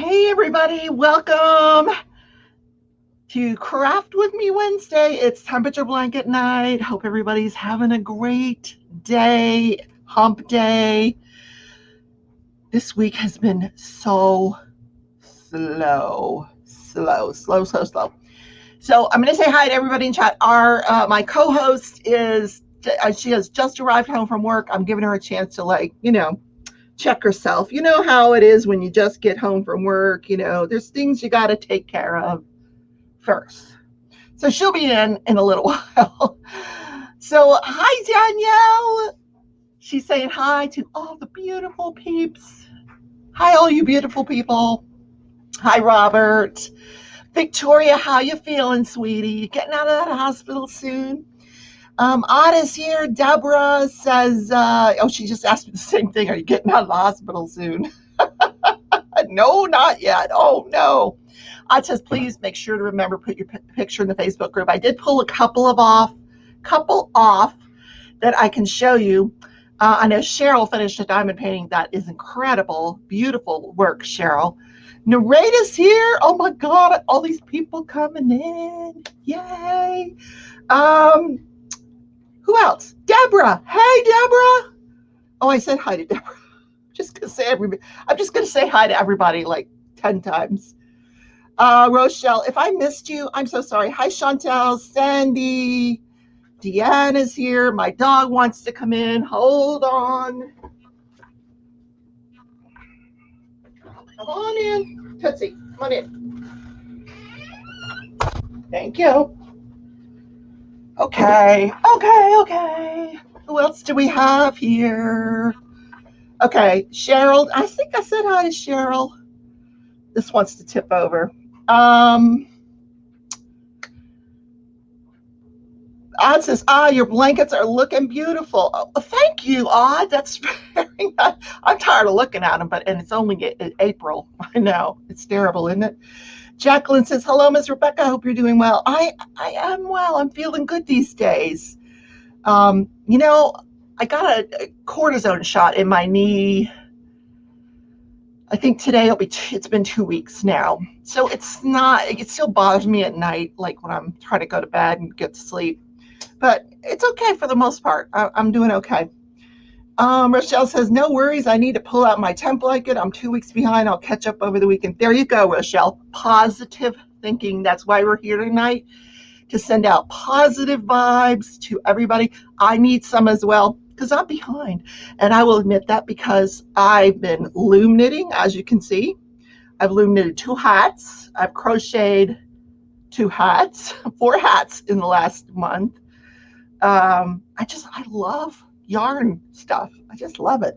Hey everybody, welcome to Craft With Me Wednesday. It's temperature blanket night. Hope everybody's having a great day, hump day. This week has been so slow. So I'm going to say hi to everybody in chat. My co-host she has just arrived home from work. I'm giving her a chance to check herself. You know how it is when you just get home from work. There's things you got to take care of first. So she'll be in a little while. So hi, Danielle. She's saying hi to all the beautiful peeps. Hi, all you beautiful people. Hi, Robert. Victoria, how you feeling, sweetie? You getting out of that hospital soon? Ada's here. Deborah says, she just asked me the same thing. Are you getting out of the hospital soon? No, not yet. Oh, no. I says, please make sure to remember, put your picture in the Facebook group. I did pull a couple off that I can show you. I know Cheryl finished a diamond painting. That is incredible. Beautiful work, Cheryl. Narrator's here. Oh my God, all these people coming in. Yay. Who else? Deborah. Hey, Deborah. Oh, I said hi to Deborah. I'm just going to say hi to everybody like 10 times. Rochelle, if I missed you, I'm so sorry. Hi, Chantel, Sandy, Deanna's here. My dog wants to come in. Hold on. Come on in. Tootsie, come on in. Thank you. Okay. Who else do we have here? Okay, Cheryl. I think I said hi to Cheryl. This wants to tip over. Odd says, your blankets are looking beautiful. Oh, thank you, Odd. That's very nice. I'm tired of looking at them, and it's only April. I know. It's terrible, isn't it? Jacqueline says, hello, Miss Rebecca. I hope you're doing well. I am well. I'm feeling good these days. I got a cortisone shot in my knee. I think today it's been 2 weeks now. So it still bothers me at night, like when I'm trying to go to bed and get to sleep. But it's okay for the most part. I'm doing okay. Rochelle says, no worries. I need to pull out my temp blanket. I'm 2 weeks behind. I'll catch up over the weekend. There you go, Rochelle. Positive thinking. That's why we're here tonight, to send out positive vibes to everybody. I need some as well because I'm behind. And I will admit that because I've been loom knitting, as you can see. I've loom knitted 2 hats. I've crocheted 2 hats, 4 hats in the last month. I love yarn stuff. I just love it.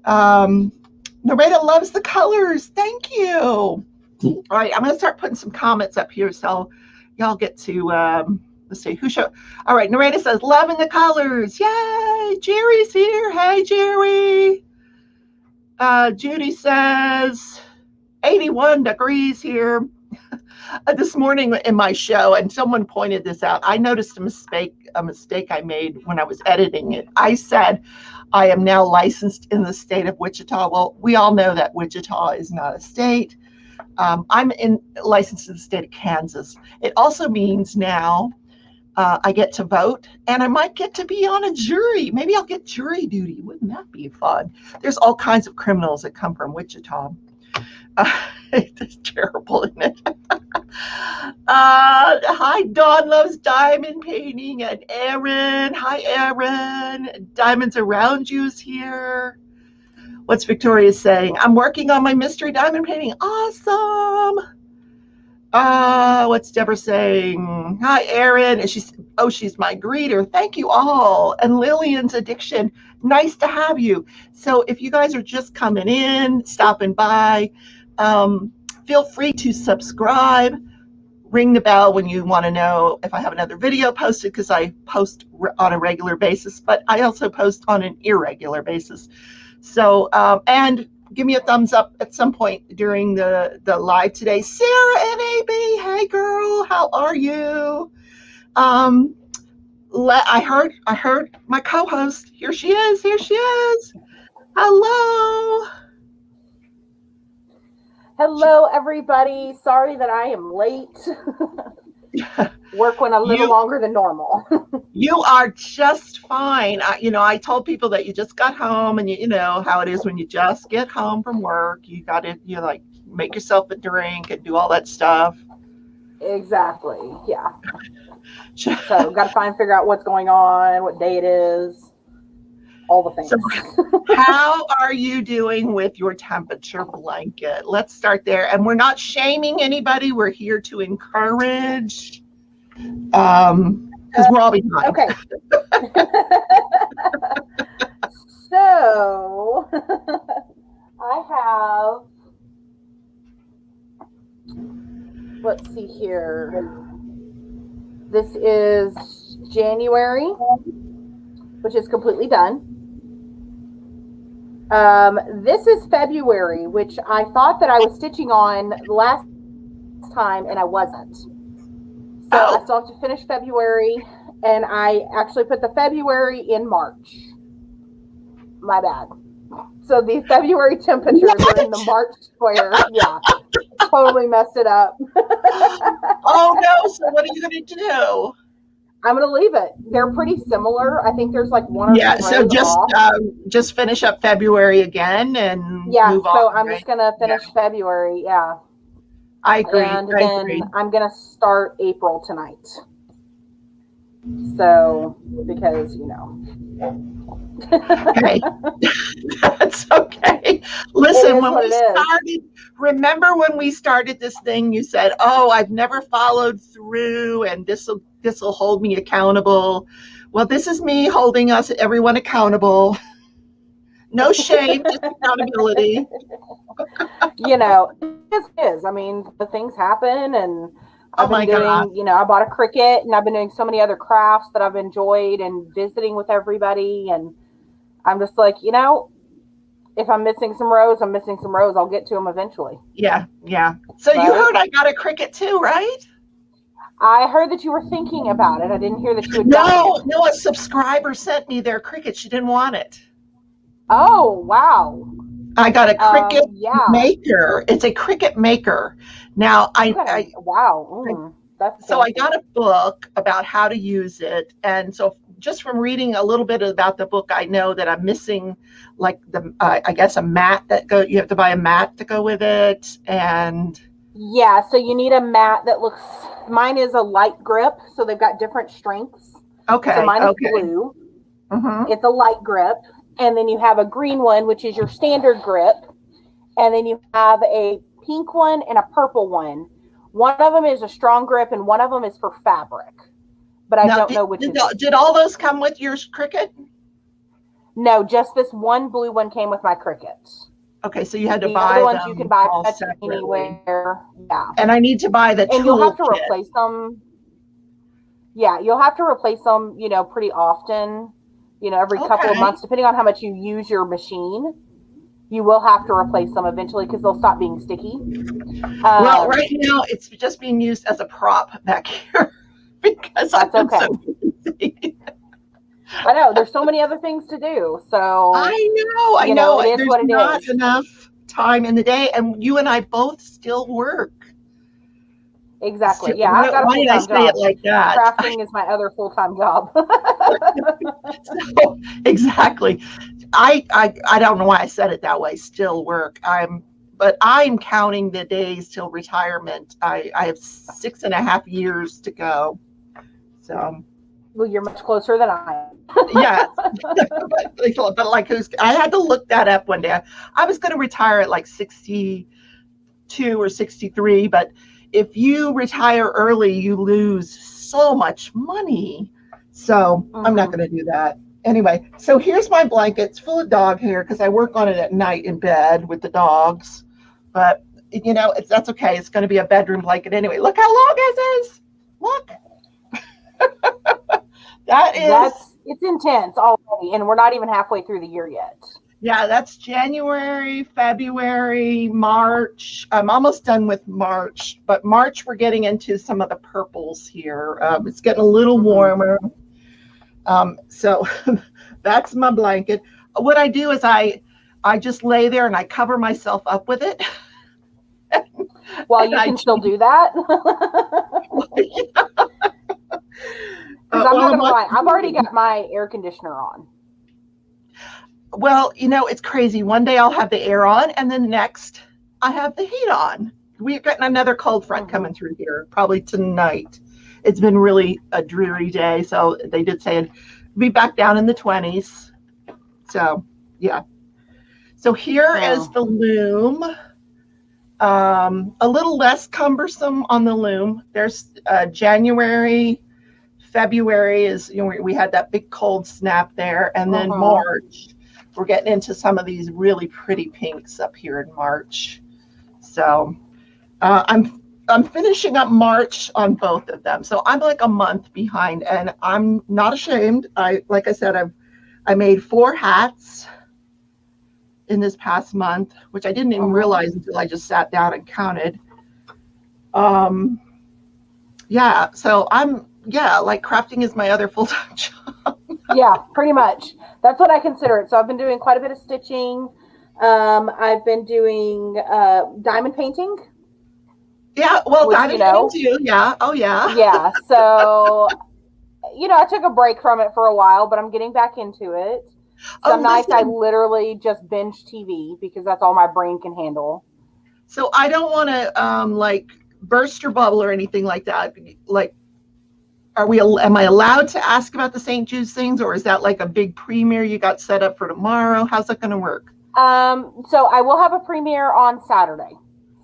Narita loves the colors. Thank you. All right, I'm going to start putting some comments up here so y'all get to, let's see, all right, Narita says, loving the colors. Yay, Jerry's here. Hey, Jerry. Judy says, 81 degrees here. This morning in my show, and someone pointed this out, I noticed a mistake I made when I was editing it. I said, I am now licensed in the state of Wichita. Well, we all know that Wichita is not a state. I'm licensed in the state of Kansas. It also means now I get to vote, and I might get to be on a jury. Maybe I'll get jury duty. Wouldn't that be fun? There's all kinds of criminals that come from Wichita. It's terrible, isn't it? Hi, Dawn loves diamond painting, and Erin. Hi, Erin. Diamonds Around You's here. What's Victoria saying? I'm working on my mystery diamond painting. Awesome. What's Deborah saying? Hi, Erin. And she's my greeter. Thank you all. And Lillian's Addiction. Nice to have you. So if you guys are just coming in, stopping by, feel free to subscribe, ring the bell when you want to know if I have another video posted, because I post on a regular basis, but I also post on an irregular basis. So, and give me a thumbs up at some point during the live today. Sarah NAB, hey girl, how are you? I heard my co-host. Here she is. Hello. Hello, everybody. Sorry that I am late. Work went a little longer than normal. You are just fine. I told people that you just got home, and you know how it is when you just get home from work. You like make yourself a drink and do all that stuff. Exactly. Yeah. So got to figure out what's going on, what day it is, all the things. So, how are you doing with your temperature blanket? Let's start there. And we're not shaming anybody. We're here to encourage. Because we're all behind. Okay. So I have, let's see here. This is January, which is completely done. This is February, which I thought that I was stitching on last time, and I wasn't. So I still have to finish February, and I actually put the February in March. My bad. So the February temperatures are in the March square. Yeah, totally messed it up. Oh no! So what are you going to do? I'm going to leave it. They're pretty similar. I think there's like one or two. Yeah. So just finish up February again and move on. So I'm just going to finish February. Yeah. I agree. And then I'm going to start April tonight. So, because, Okay. That's okay. Listen, remember when we started this thing, you said, "Oh, I've never followed through, and this will hold me accountable." Well, this is me holding everyone accountable. No shame, just accountability. It is. I mean, the things happen, and I've been doing, I bought a Cricut, and I've been doing so many other crafts that I've enjoyed and visiting with everybody. And I'm just like, if I'm missing some rows, I'm missing some rows. I'll get to them eventually. Yeah. So you heard I got a Cricut too, right? I heard that you were thinking about it. I didn't hear that you had No, a subscriber sent me their Cricut. She didn't want it. Oh, wow. I got a Cricut maker. It's a Cricut maker. Now, wow. So I got a book about how to use it. And so just from reading a little bit about the book, I know that I'm missing like I guess a mat you have to buy a mat to go with it. And yeah, so you need a mat that mine is a light grip. So they've got different strengths. Okay. So mine is blue. Mm-hmm. It's a light grip. And then you have a green one, which is your standard grip. And then you have a pink one and a purple one. One of them is a strong grip, and one of them is for fabric. But I don't know which is. Did all those come with your Cricut? No, just this one blue one came with my Cricut. Okay, so you had to the buy other ones them you can buy separately. Anywhere. Yeah. And I need to buy the tool and you'll have to kit. Replace them. Yeah, you'll have to replace them, pretty often. Every couple of months, depending on how much you use your machine. You will have to replace them eventually because they'll stop being sticky. Well, right now it's just being used as a prop back here because that's I've been so busy. I know there's so many other things to do. So I know. There's not enough time in the day, and you and I both still work. Exactly. So, yeah, I've got a full-time job. Say it like that? Crafting is my other full-time job. So, exactly. I don't know why I said it that way. Still work. But I'm counting the days till retirement. I have 6.5 years to go. So. Well, you're much closer than I am. Yeah. but like I had to look that up one day. I was going to retire at like 62 or 63, but if you retire early, you lose so much money. So I'm not going to do that. Anyway, so here's my blanket. It's full of dog hair because I work on it at night in bed with the dogs. But, that's okay. It's going to be a bedroom blanket anyway. Look how long this is. Look. It's intense already, and we're not even halfway through the year yet. Yeah, that's January, February, March. I'm almost done with March, but March we're getting into some of the purples here. It's getting a little warmer. So that's my blanket. What I do is I just lay there and I cover myself up with it. Well, And you can still do that. Because I'm not well, going to lie, I've already got my air conditioner on. well, it's crazy. One day I'll have the air on, and then next I have the heat on. We're getting another cold front coming through here, probably tonight. It's been really a dreary day, so they did say it'd be back down in the 20s. So, yeah. So here is the loom. A little less cumbersome on the loom. There's January, February is, we had that big cold snap there, and then March, we're getting into some of these really pretty pinks up here in March. So I'm finishing up March on both of them. So I'm like a month behind, and I'm not ashamed. Like I said, I made 4 hats in this past month, which I didn't even realize until I just sat down and counted. Yeah, so like crafting is my other full-time job. Yeah, pretty much. That's what I consider it. So I've been doing quite a bit of stitching. I've been doing diamond painting. Yeah, well, diamond painting too. Yeah. Oh, yeah. Yeah. So, I took a break from it for a while, but I'm getting back into it. Some nights I literally just binge TV because that's all my brain can handle. So I don't want to like burst your bubble or anything like that. Like, am I allowed to ask about the St. Jude's things, or is that like a big premiere you got set up for tomorrow? How's that going to work? So I will have a premiere on Saturday.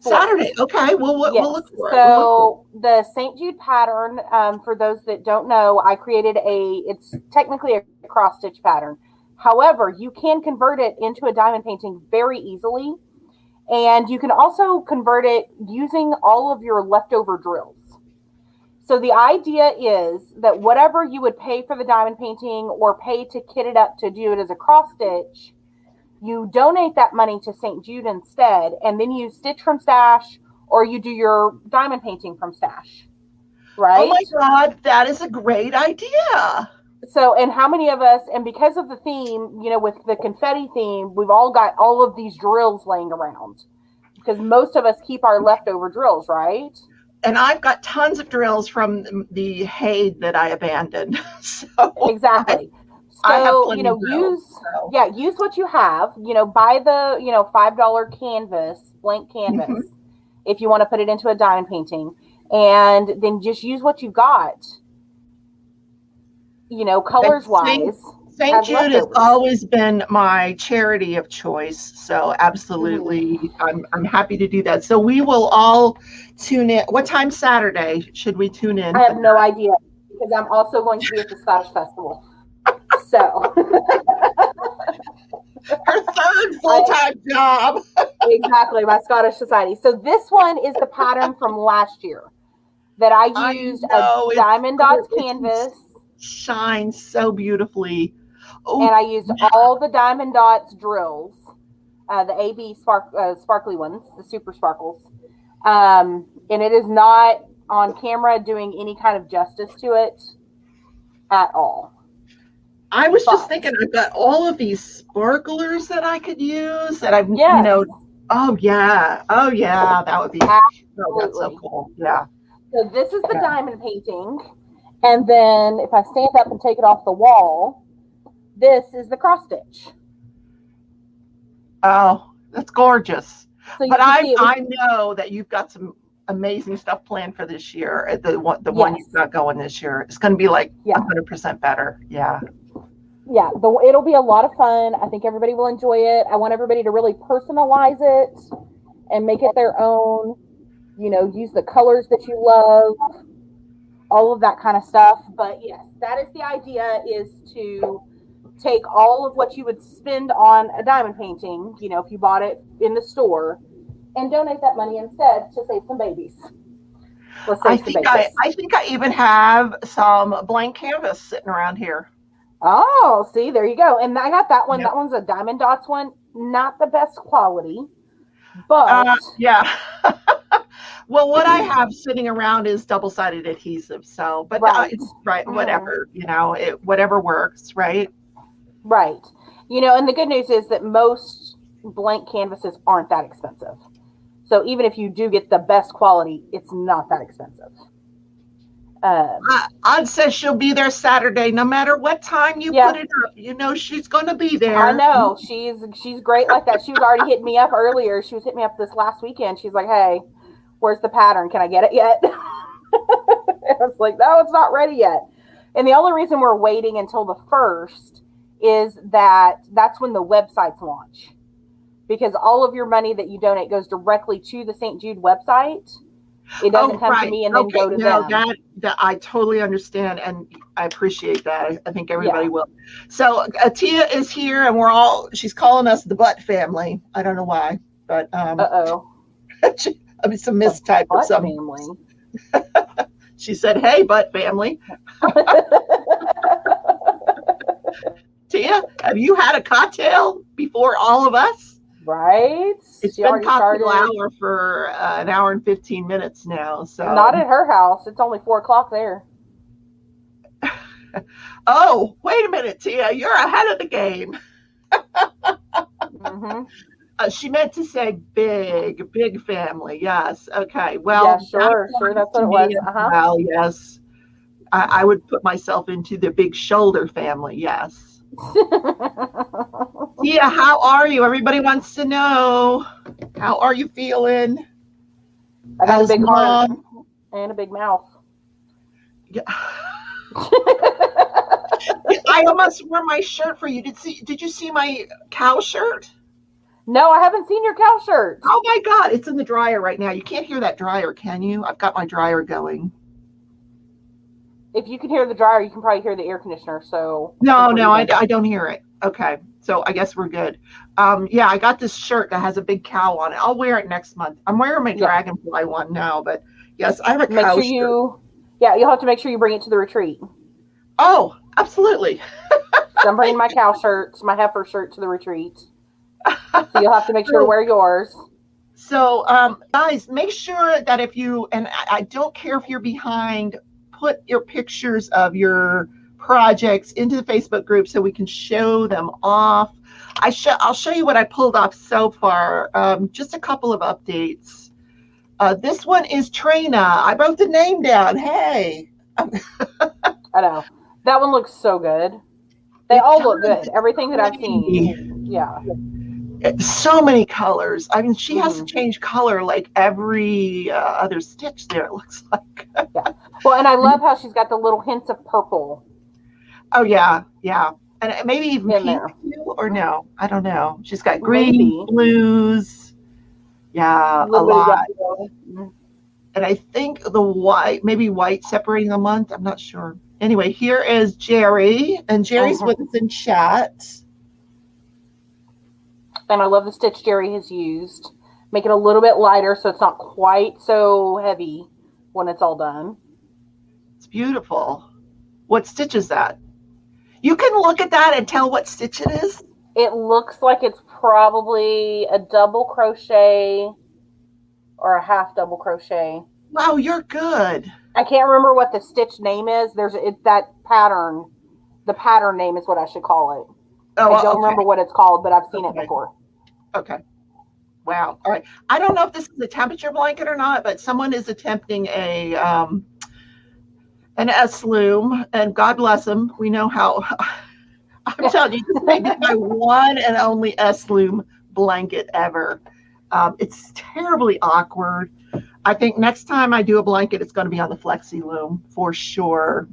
Saturday. Okay. Well, we'll look for it. So the St. Jude pattern, for those that don't know, I created it's technically a cross stitch pattern. However, you can convert it into a diamond painting very easily. And you can also convert it using all of your leftover drills. So the idea is that whatever you would pay for the diamond painting or pay to kit it up to do it as a cross stitch, you donate that money to St. Jude instead, and then you stitch from stash or you do your diamond painting from stash. Right? Oh my God, that is a great idea. So, and how many of us, and because of the theme, with the confetti theme, we've all got all of these drills laying around because most of us keep our leftover drills, right? And I've got tons of drills from the hay that I abandoned. So exactly. I have So, plenty of drills, use what you have, buy the, $5 canvas, blank canvas, if you want to put it into a diamond painting, and then just use what you've got. Colors wise. St. Jude has always been my charity of choice. So absolutely, I'm happy to do that. So we will all tune in. What time Saturday should we tune in? I have no idea because I'm also going to be at the Scottish Festival. So her third full-time job. Exactly, my Scottish Society. So this one is the pattern from last year that I used a Diamond Dots canvas. Shines so beautifully. Ooh, and I used all the Diamond Dots drills, the AB sparkly ones, the super sparkles. And it is not on camera doing any kind of justice to it at all. I was just thinking, I've got all of these sparklers that I could use that I've, oh yeah, that would be, that's so cool. Yeah. So this is the diamond painting. And then if I stand up and take it off the wall, this is the cross stitch. Oh, that's gorgeous. So but I know that you've got some amazing stuff planned for this year. The one you've got going this year. It's going to be like 100% better. Yeah. Yeah, it'll be a lot of fun. I think everybody will enjoy it. I want everybody to really personalize it and make it their own. Use the colors that you love. All of that kind of stuff. But yes, that is the idea, is to take all of what you would spend on a diamond painting, if you bought it in the store, and donate that money instead to save some babies. I think I even have some blank canvas sitting around here. Oh, see, there you go. And I got that one. Yep. That one's a Diamond Dots one. Not the best quality, but yeah. Well, what I have sitting around is double-sided adhesive. So, but whatever, whatever works, right? Right. And the good news is that most blank canvases aren't that expensive. So even if you do get the best quality, it's not that expensive. Aunt says she'll be there Saturday, no matter what time you put it up. You know she's going to be there. I know she's great like that. She was already hitting me up earlier. She was hitting me up this last weekend. She's like, "Hey, where's the pattern? Can I get it yet?" I was like, "No, it's not ready yet." And the only reason we're waiting until the 1st is that's when the websites launch, because all of your money that you donate goes directly to the St. Jude website. It doesn't come to me and then go to them. That I totally understand, and I appreciate that. I think everybody will. So Tia is here, and she's calling us the Butt family. I don't know why, but I mean, some mistype or something. Family. She said, "Hey, Butt family." Tia, have you had a cocktail before all of us? Right. It's been cocktail hour for an hour and 15 minutes now. So not at her house. It's only 4:00 there. Oh, wait a minute, Tia. You're ahead of the game. She meant to say big family. Yes. Okay. Well, yeah, sure. That's what it was. Well, yes. I would put myself into the big shoulder family. Yes. Tia, how are you? Everybody wants to know. How are you feeling? I got a big heart and a big mouth. Yeah. I almost wore my shirt for you. Did you see my cow shirt? No, I haven't seen your cow shirt. Oh my God, it's in the dryer right now. You can't hear that dryer, can you? I've got my dryer going. If you can hear the dryer, you can probably hear the air conditioner. So no, I don't hear it. Okay, so I guess we're good. Yeah, I got this shirt that has a big cow on it. I'll wear it next month. I'm wearing my dragonfly one now, but yes, I have a cow shirt. You'll have to make sure you bring it to the retreat. Oh, absolutely. So I'm bringing my cow shirts, my heifer shirt to the retreat. So you'll have to make sure to wear yours. So, guys, make sure that and I don't care if you're behind, put your pictures of your projects into the Facebook group so we can show them off. I'll show you what I pulled off so far. Just a couple of updates. This one is Trina. I wrote the name down. Hey. I know. That one looks so good. They all look good. Everything that I've seen. Yeah. So many colors. I mean, she has to change color like every other stitch there, it looks like. Yeah. Well, and I love how she's got the little hints of purple. Oh, yeah. And maybe even pink too, or no. I don't know. She's got green, blues. Yeah, a lot. And I think the white separating the month. I'm not sure. Anyway, here is Jerry, and Jerry's with us in chat. And I love the stitch Jerry has used. Make it a little bit lighter so it's not quite so heavy when it's all done. It's beautiful. What stitch is that? You can look at that and tell what stitch it is. It looks like it's probably a double crochet or a half double crochet. Wow, you're good. I can't remember what the stitch name is. It's that pattern. The pattern name is what I should call it. Oh, I don't remember what it's called, but I've seen it before. Okay. Wow. All right. I don't know if this is a temperature blanket or not, but someone is attempting an S loom, and God bless them. We know how. I'm telling you, this may be my one and only S loom blanket ever. It's terribly awkward. I think next time I do a blanket, it's going to be on the Flexi loom for sure.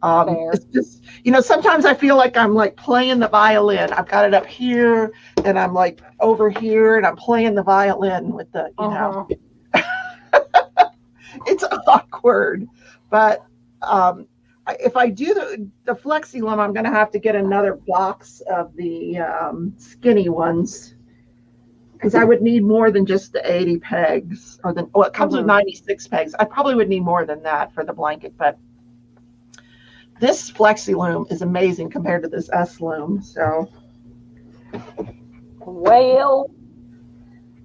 It's just, sometimes I feel like I'm like playing the violin. I've got it up here and I'm like over here and I'm playing the violin with the, it's awkward. But if I do the Flexi loom, I'm going to have to get another box of the skinny ones, because I would need more than just the 80 pegs. It comes with 96 pegs. I probably would need more than that for the blanket, but this Flexi loom is amazing compared to this S loom. So, well,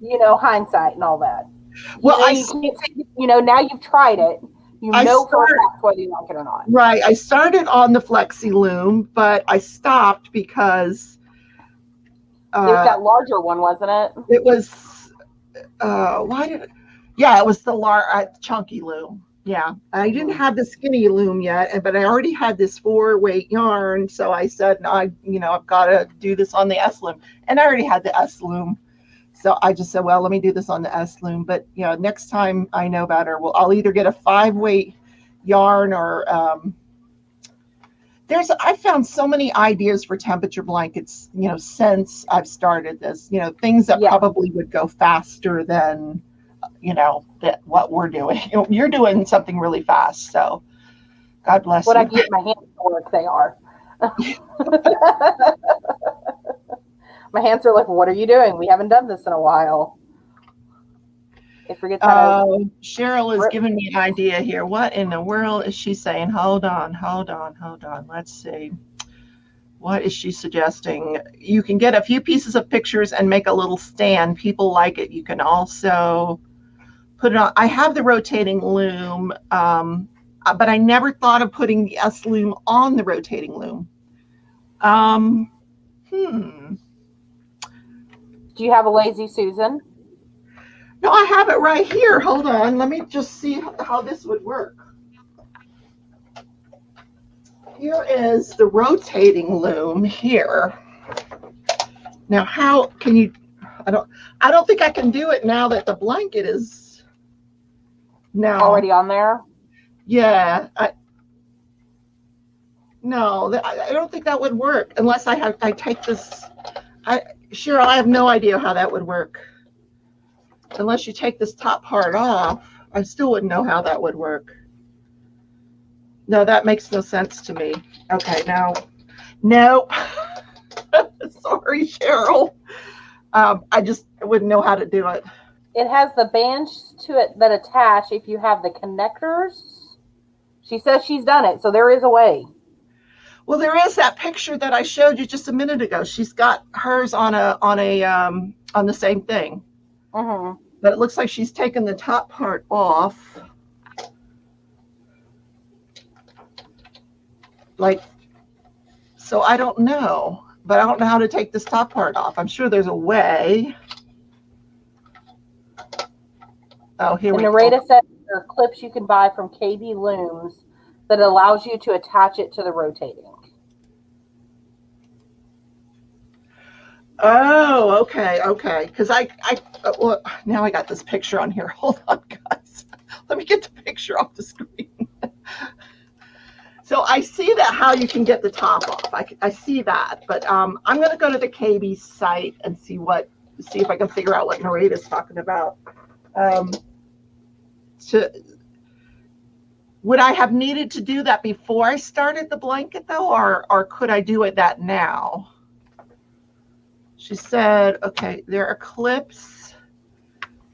hindsight and all that. Well, now you've tried it. For a fact whether you like it or not. Right. I started on the Flexi loom, but I stopped because there's that larger one, wasn't it? It was Why did? Yeah, it was the chunky loom. Yeah, I didn't Mm-hmm. have the skinny loom yet, but I already had this 4 weight yarn. So I said, I've got to do this on the S loom, and I already had the S loom. So I just said, well, let me do this on the S loom. But next time I know better, I'll either get a 5 weight yarn or I found so many ideas for temperature blankets, since I've started this, things that Yeah. probably would go faster than, that what we're doing. You're doing something really fast. So God bless When I you. get my hands to work, they are. My hands are like, what are you doing? We haven't done this in a while. It forgets how to. Cheryl is giving me an idea here. What in the world is she saying? Hold on, hold on, hold on. Let's see. What is she suggesting? You can get a few pieces of pictures and make a little stand. People like it. You can also put it on. I have the rotating loom, but I never thought of putting the S loom on the rotating loom. Um, hmm. Do you have a lazy Susan? No, I have it right here. Hold on. Let me just see how this would work. Here is the rotating loom here. Now, how can you? I don't think I can do it now that the blanket is now Already on there? Yeah, no, I don't think that would work unless I take this. Cheryl, I have no idea how that would work. Unless you take this top part off, I still wouldn't know how that would work. No, that makes no sense to me. Okay, now, no. Sorry, Cheryl. I just wouldn't know how to do it. It has the bands to it that attach if you have the connectors. She says she's done it, so there is a way. Well, there is that picture that I showed you just a minute ago. She's got hers on the same thing. Mm-hmm. But it looks like she's taken the top part off. Like, so I don't know. But I don't know how to take this top part off. I'm sure there's a way. Oh, here And we go. Narita said there are clips you can buy from KB Looms that allows you to attach it to the rotating. Oh, okay. Because well, now I got this picture on here. Hold on, guys. Let me get the picture off the screen. So I see that how you can get the top off. I see that, but I'm going to go to the KB site and see if I can figure out what Narita's talking about. Would I have needed to do that before I started the blanket though, or could I do it that now? She said, okay, there are clips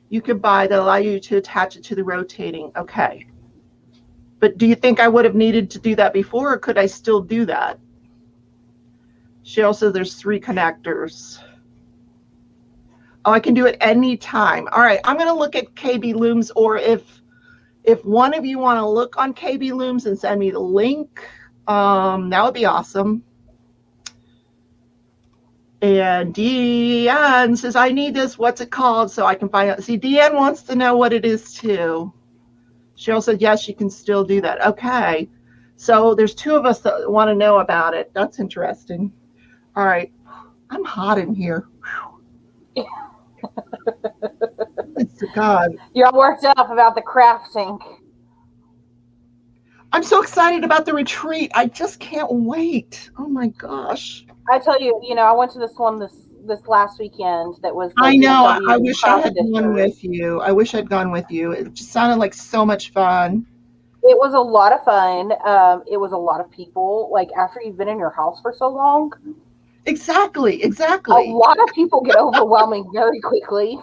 you could buy that allow you to attach it to the rotating. Okay. But do you think I would have needed to do that before, or could I still do that? She also, there's 3 connectors. Oh, I can do it anytime. All right, I'm going to look at KB Looms, or if one of you want to look on KB Looms and send me the link, that would be awesome. And Deanne says, I need this. What's it called? So I can find out. See, Deanne wants to know what it is too. Cheryl said, yes, you can still do that. Okay. So there's 2 of us that want to know about it. That's interesting. All right. I'm hot in here. God. You're all worked up about the crafting. I'm so excited about the retreat. I just can't wait. Oh my gosh. I tell you, I went to this one this last weekend that was I know. I wish I had gone with you. It just sounded like so much fun. It was a lot of fun. It was a lot of people. Like, after you've been in your house for so long. Exactly. A lot of people get overwhelming very quickly.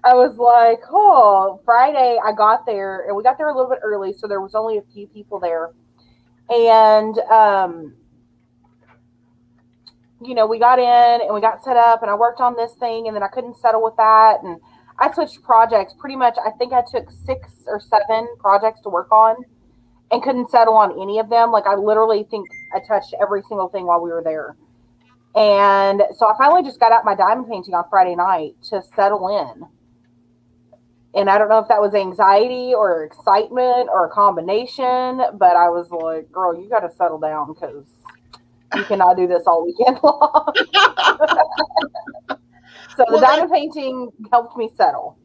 I was like, Friday I got there, and we got there a little bit early, so there was only a few people there. And, we got in and we got set up, and I worked on this thing, and then I couldn't settle with that. And I switched projects pretty much. I think I took 6 or 7 projects to work on and couldn't settle on any of them. Like, I literally think I touched every single thing while we were there. And so I finally just got out my diamond painting on Friday night to settle in. And I don't know if that was anxiety or excitement or a combination, but I was like, girl, you got to settle down because you cannot do this all weekend long. So the diamond painting helped me settle.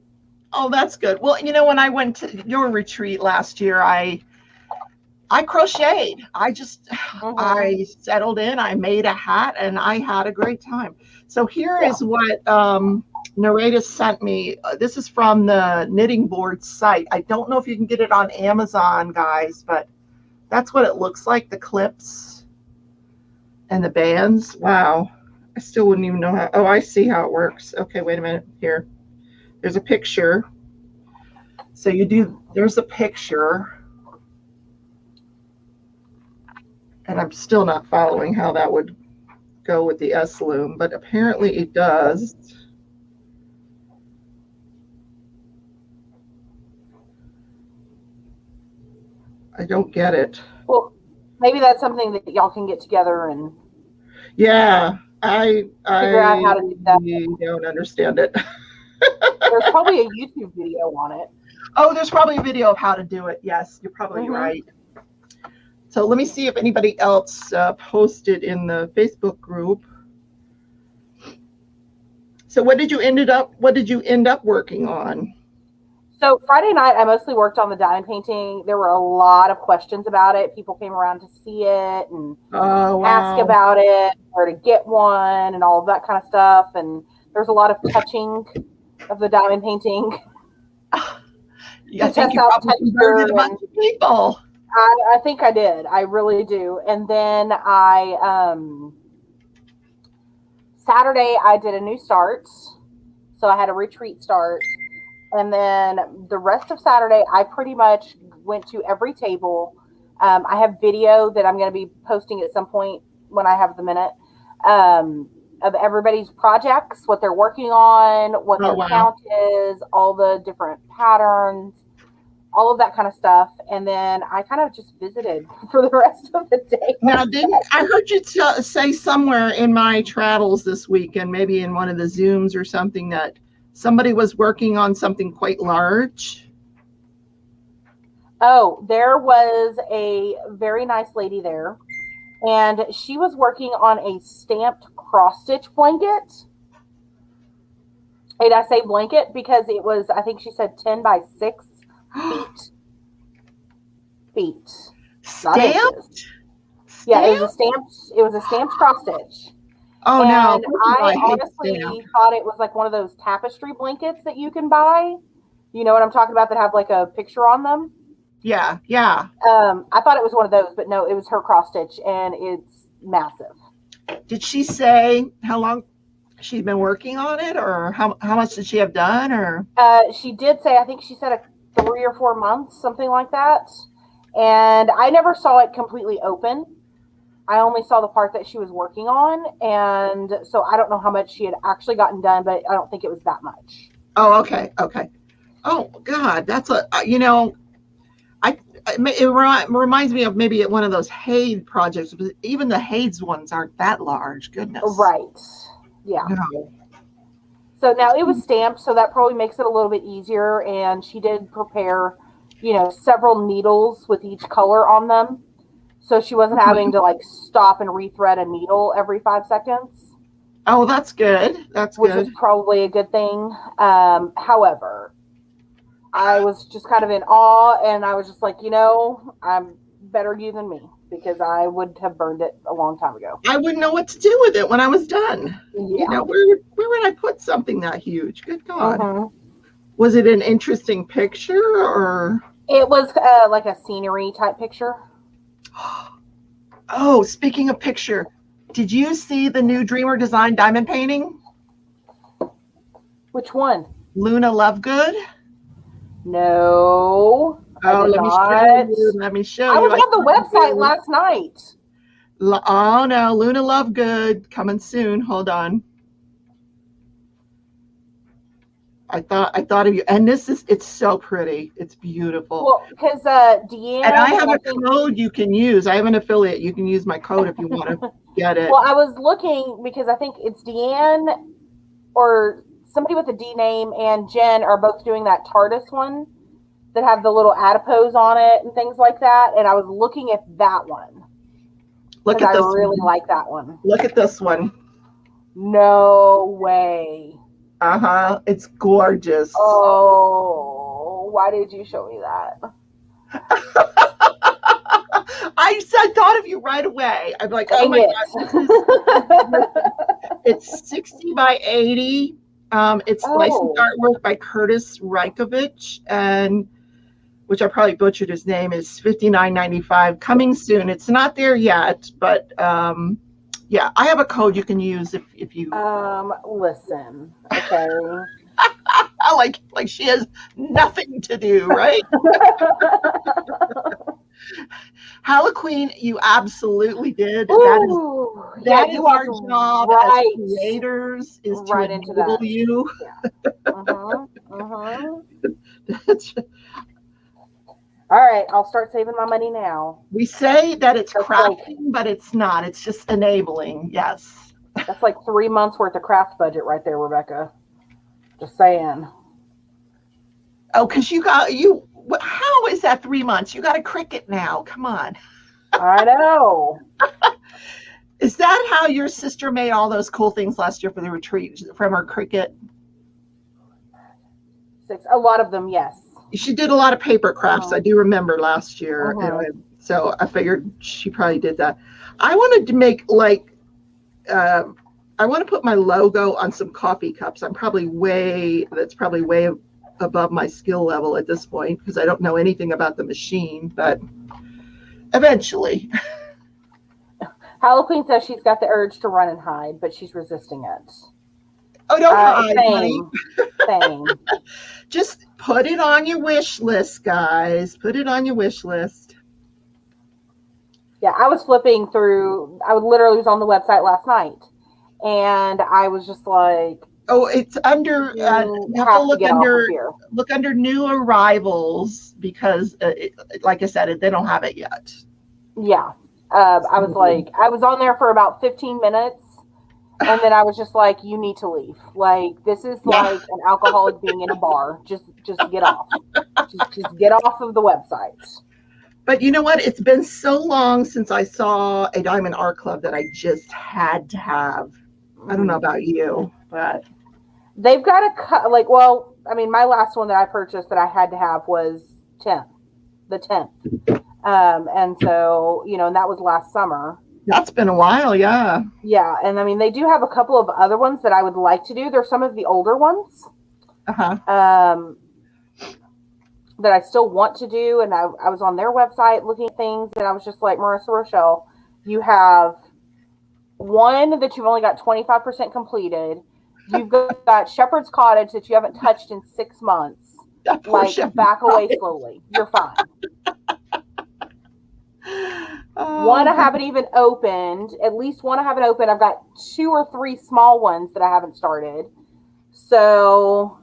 Oh, that's good. Well, when I went to your retreat last year, I crocheted. I settled in, I made a hat, and I had a great time. So here is what Nareda sent me. This is from the Knitting Board site. I don't know if you can get it on Amazon, guys, but that's what it looks like, the clips and the bands. Wow. I still wouldn't even know how. Oh, I see how it works. Okay, wait a minute. Here. There's a picture. So there's a picture. And I'm still not following how that would go with the S-loom, but apparently it does. I don't get it. Well, maybe that's something that y'all can get together and I figure out how to do that. Don't understand it. There's probably a YouTube video on it. Oh, there's probably a video of how to do it. Yes, you're probably right. So let me see if anybody else posted in the Facebook group. So what did you end up working on? So Friday night, I mostly worked on the diamond painting. There were a lot of questions about it. People came around to see it and ask about it, where to get one, and all of that kind of stuff. And there's a lot of touching of the diamond painting. I think you probably converted a bunch of people. I think I did. I really do. And then Saturday, I did a new start. So I had a retreat start. And then the rest of Saturday, I pretty much went to every table. I have video that I'm going to be posting at some point when I have the minute of everybody's projects, what they're working on, what their count is, all the different patterns, all of that kind of stuff. And then I kind of just visited for the rest of the day. Now, I heard you say somewhere in my travels this weekend, maybe in one of the Zooms or something, that somebody was working on something quite large? Oh, there was a very nice lady there, and she was working on a stamped cross-stitch blanket. And I say blanket because it was, I think she said 10 by 6 feet. Stamped? Yeah, it was a stamped cross-stitch. Oh, and no. I honestly thought it was like one of those tapestry blankets that you can buy. You know what I'm talking about, that have like a picture on them? Yeah. I thought it was one of those, but no, it was her cross stitch, and it's massive. Did she say how long she'd been working on it, or how much did she have done? Or she did say, I think she said 3 or 4 months, something like that. And I never saw it completely open. I only saw the part that she was working on, and so I don't know how much she had actually gotten done, but I don't think it was that much. Oh, okay. Oh God, that's it reminds me of maybe one of those Haid projects, but even the Haid's ones aren't that large. Goodness. Right. Yeah. No. So now it was stamped, so that probably makes it a little bit easier. And she did prepare, several needles with each color on them. So she wasn't having to like stop and rethread a needle every 5 seconds. Oh, that's good. Which is probably a good thing. However, I was just kind of in awe, and I was just like, I'm better you than me, because I would have burned it a long time ago. I wouldn't know what to do with it when I was done. Yeah. Where would I put something that huge? Good God. Was it an interesting picture, or? It was like a scenery type picture. Oh, speaking of picture, did you see the new Dreamer Design diamond painting? Which one? Luna Lovegood? No. Oh, let me show you. I was on the website last night. Oh no, Luna Lovegood coming soon. Hold on. I thought of you, and it's so pretty. It's beautiful. Well, because Deanna, and I have a code you can use. I have an affiliate. You can use my code if you want to get it. Well, I was looking because I think it's Deanne or somebody with a D name and Jen are both doing that TARDIS one that have the little adipose on it and things like that. And I was looking at that one. Look at this. I really like that one. Look at this one. No way. Uh-huh. It's gorgeous. Oh, why did you show me that? I thought of you right away. I'm like, Dang oh my God, it's 60 by 80. It's licensed artwork by Curtis Reikovich, and which I probably butchered his name, is $59.95. Coming soon. It's not there yet, but yeah, I have a code you can use if you listen. Okay. like she has nothing to do, right? Halloween, you absolutely did. Ooh, that is our job as creators, is to enable you. Yeah. All right, I'll start saving my money now. We say that it's crafting, but it's not. It's just enabling. Yes. That's like 3 months worth of craft budget right there, Rebecca. Just saying. Oh, because how is that 3 months? You got a Cricut now. Come on. I know. Is that how your sister made all those cool things last year for the retreat from her Cricut? A lot of them, yes. She did a lot of paper crafts. I do remember last year. So I figured she probably did that. I wanted to make I want to put my logo on some coffee cups. That's probably way above my skill level at this point because I don't know anything about the machine, but eventually. Halloween says she's got the urge to run and hide, but she's resisting it. Oh, don't hide, honey. Same. Just put it on your wish list, guys. Put it on your wish list. Yeah, I was flipping through. I literally was on the website last night, and I was just like, "Oh, it's under. You have to look under new arrivals because, like I said, they don't have it yet." Yeah, I was like, I was on there for about 15 minutes. And then I was just like, you need to leave. Like, this is like an alcoholic being in a bar. Just get off. Just get off of the website. But you know what? It's been so long since I saw a Diamond Art Club that I just had to have. I don't know about you, but they've got my last one that I purchased that I had to have was the 10th. And so, and that was last summer. That's been a while, yeah. Yeah, and I mean, they do have a couple of other ones that I would like to do. There's some of the older ones that I still want to do, and I was on their website looking at things, and I was just like, Marissa Rochelle, you have one that you've only got 25% completed. You've got Shepherd's Cottage that you haven't touched in 6 months. Back away slowly. You're fine. One I haven't even opened. At least one I haven't opened. I've got 2 or 3 small ones that I haven't started. So,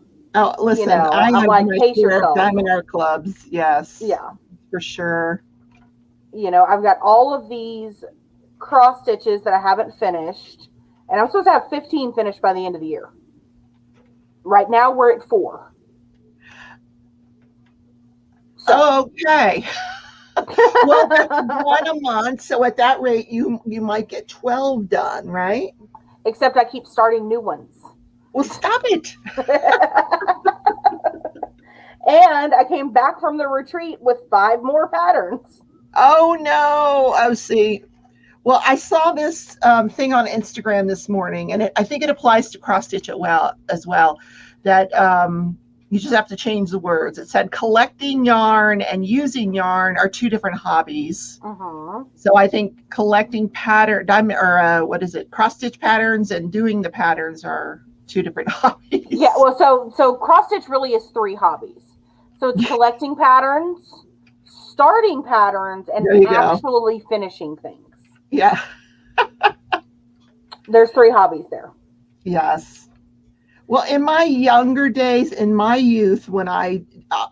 listen, I'm like, pace yourself. Diamond Art Clubs, yes. Yeah. For sure. I've got all of these cross stitches that I haven't finished. And I'm supposed to have 15 finished by the end of the year. Right now, we're at 4. So, okay. Well, that's 1 a month. So at that rate, you might get 12 done, right? Except I keep starting new ones. Well, stop it. And I came back from the retreat with 5 more patterns. Oh, no. Oh, see. Well, I saw this thing on Instagram this morning, and I think it applies to cross stitch as well, that you just have to change the words. It said collecting yarn and using yarn are 2 different hobbies. So I think collecting cross stitch patterns and doing the patterns are 2 different hobbies. Yeah, well, so cross stitch really is 3 hobbies. So it's collecting patterns, starting patterns, and actually finishing things. Yeah. There's 3 hobbies there. Yes. Well, in my younger days, in my youth, when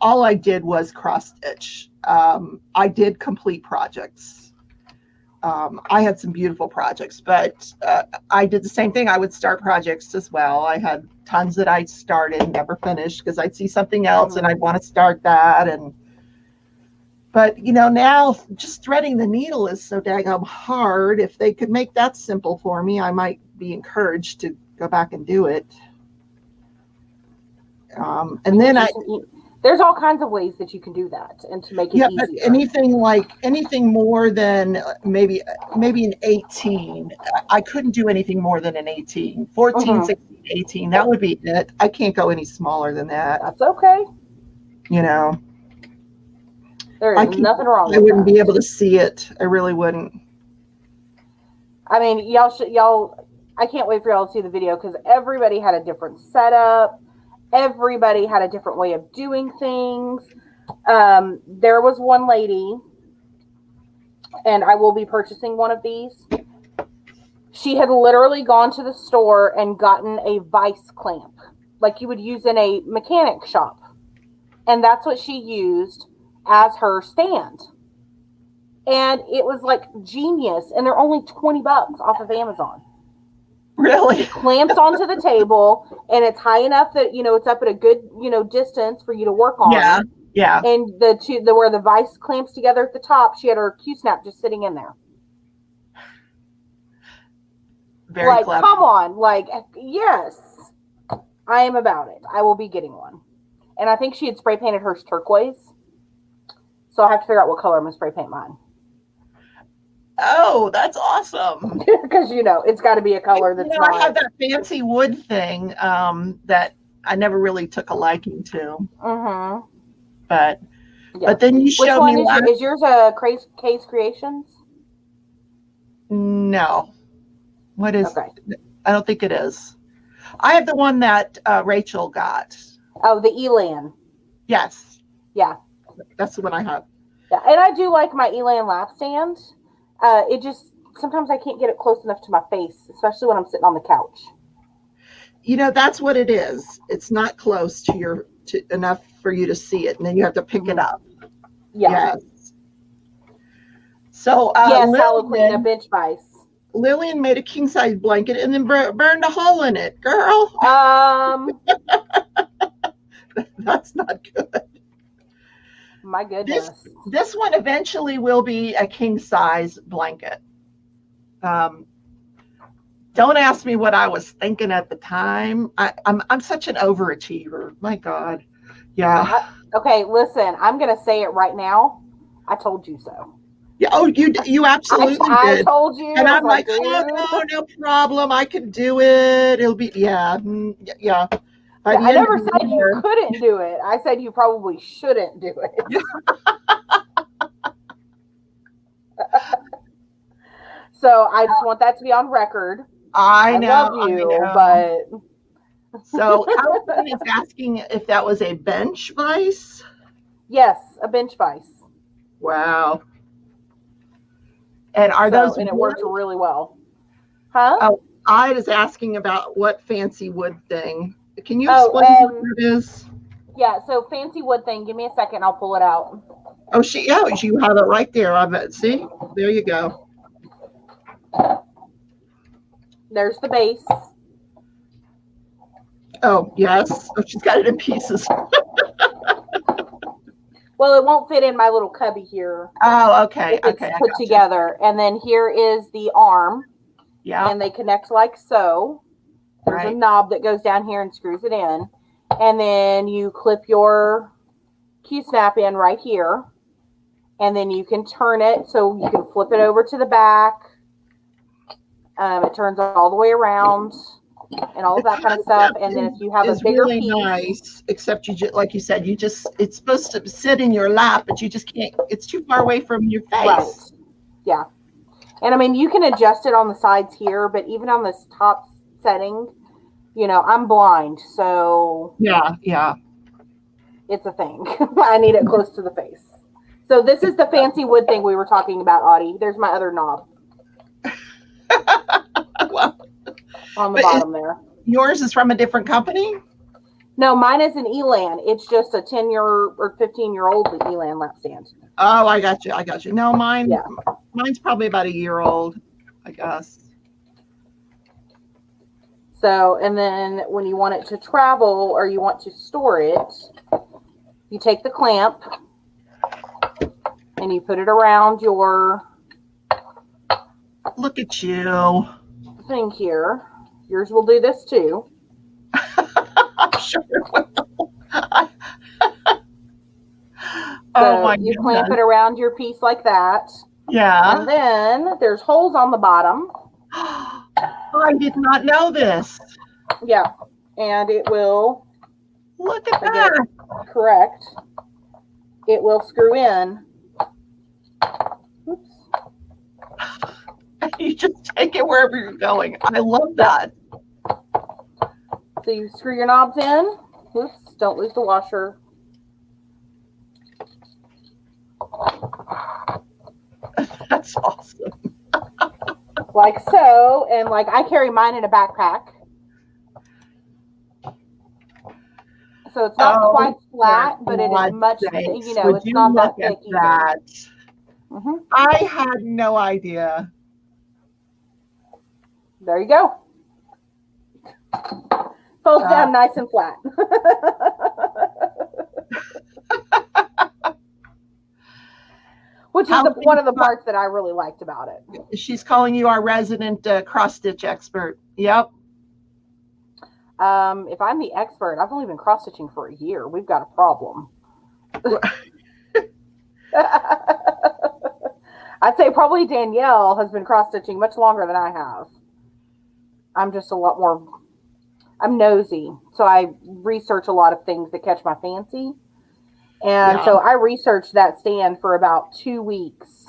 all I did was cross stitch. I did complete projects. I had some beautiful projects, but I did the same thing. I would start projects as well. I had tons that I started and never finished because I'd see something else and I'd want to start that. But now just threading the needle is so daggum hard. If they could make that simple for me, I might be encouraged to go back and do it. And then there's all kinds of ways that you can do that and to make it easier. But anything more than maybe an 18. I couldn't do anything more than an 18. 14, 16, 18. That would be it. I can't go any smaller than that. That's okay. There is nothing wrong with that. I wouldn't be able to see it. I really wouldn't. I mean, I can't wait for y'all to see the video because everybody had a different setup. Everybody had a different way of doing things. There was one lady, and I will be purchasing one of these. She had literally gone to the store and gotten a vice clamp, like you would use in a mechanic shop. And that's what she used as her stand. And it was like genius. And they're only $20 off of Amazon. Really? It clamps onto the table, and it's high enough that it's up at a good distance for you to work on. Yeah. And where the vice clamps together at the top, she had her Q-snap just sitting in there. Very clever. Come on, yes, I am about it. I will be getting one, and I think she had spray painted hers turquoise, so I have to figure out what color I'm gonna spray paint mine. Oh, that's awesome. Because, it's got to be a color that's not. I have that fancy wood thing that I never really took a liking to. Mm-hmm. But then you showed me. Is yours a Case Creations? No. What is? Okay. I don't think it is. I have the one that Rachel got. Oh, the Elan. Yes. Yeah. That's the one I have. Yeah, and I do like my Elan lap stand. It just, sometimes I can't get it close enough to my face, especially when I'm sitting on the couch. That's what it is. It's not close to enough for you to see it, and then you have to pick it up. Yeah. Yes. So, Lillian, a bench vice. Lillian made a king size blanket and then burned a hole in it, girl. That's not good. My goodness. This one eventually will be a king size blanket. Don't ask me what I was thinking at the time. I'm such an overachiever. My God. Yeah. Okay, listen, I'm gonna say it right now. I told you so. Yeah. Oh, you absolutely did. I told you. And I'm like, oh, no problem. I can do it. It'll be yeah. I never said you couldn't do it. I said you probably shouldn't do it. So I just want that to be on record. I love you, but so Allison is asking if that was a bench vice. Yes, a bench vice. Wow. And and it worked really well. Huh? Oh, I was asking about what fancy wood thing. Can you explain what it is? Yeah, so fancy wood thing. Give me a second. I'll pull it out. Oh, you have it right there. I bet. See? There you go. There's the base. Oh, yes. Oh, she's got it in pieces. Well, it won't fit in my little cubby here. Oh, okay. It's put together. And then here is the arm. Yeah. And they connect like so. There's a knob that goes down here and screws it in. And then you clip your Q-snap in right here. And then you can turn it so you can flip it over to the back. It turns all the way around and all of that kind of stuff. And then if you have a bigger really piece. Nice, except like you said, it's supposed to sit in your lap, but you just can't, it's too far away from your face. Right. Yeah. And I mean, you can adjust it on the sides here, but even on this top setting, I'm blind, so yeah, it's a thing. I need it close to the face. So this is the fancy wood thing we were talking about, Audie. There's my other knob. Well, on the bottom there. Yours is from a different company? No, mine is an Elan. It's just a 10-year or 15-year-old Elan lap stand. Oh, I got you. No, Yeah. mine's probably about a year old, I guess. So, and then when you want it to travel or you want to store it, you take the clamp and you put it around your Look at you. thing here. Yours will do this too. I'm sure it will. So my you clamp it around your piece like that. Yeah. And then there's holes on the bottom. I did not know this. Yeah. And it will. Look at that. Correct. It will screw in. Oops. You just take it wherever you're going. I love that. So you screw your knobs in. Oops, don't lose the washer. That's awesome. Like so, and like I carry mine in a backpack. So it's not quite flat, but it is much, you know, it's not that thick either. Mm-hmm. I had no idea. There you go. Folds down nice and flat. Which is one of the parts that I really liked about it. She's calling you our resident cross-stitch expert. Yep. If I'm the expert, I've only been cross-stitching for a year. We've got a problem. I'd say probably Danielle has been cross-stitching much longer than I have. I'm just a lot more, I'm nosy. So I research a lot of things that catch my fancy. And so I researched that stand for about 2 weeks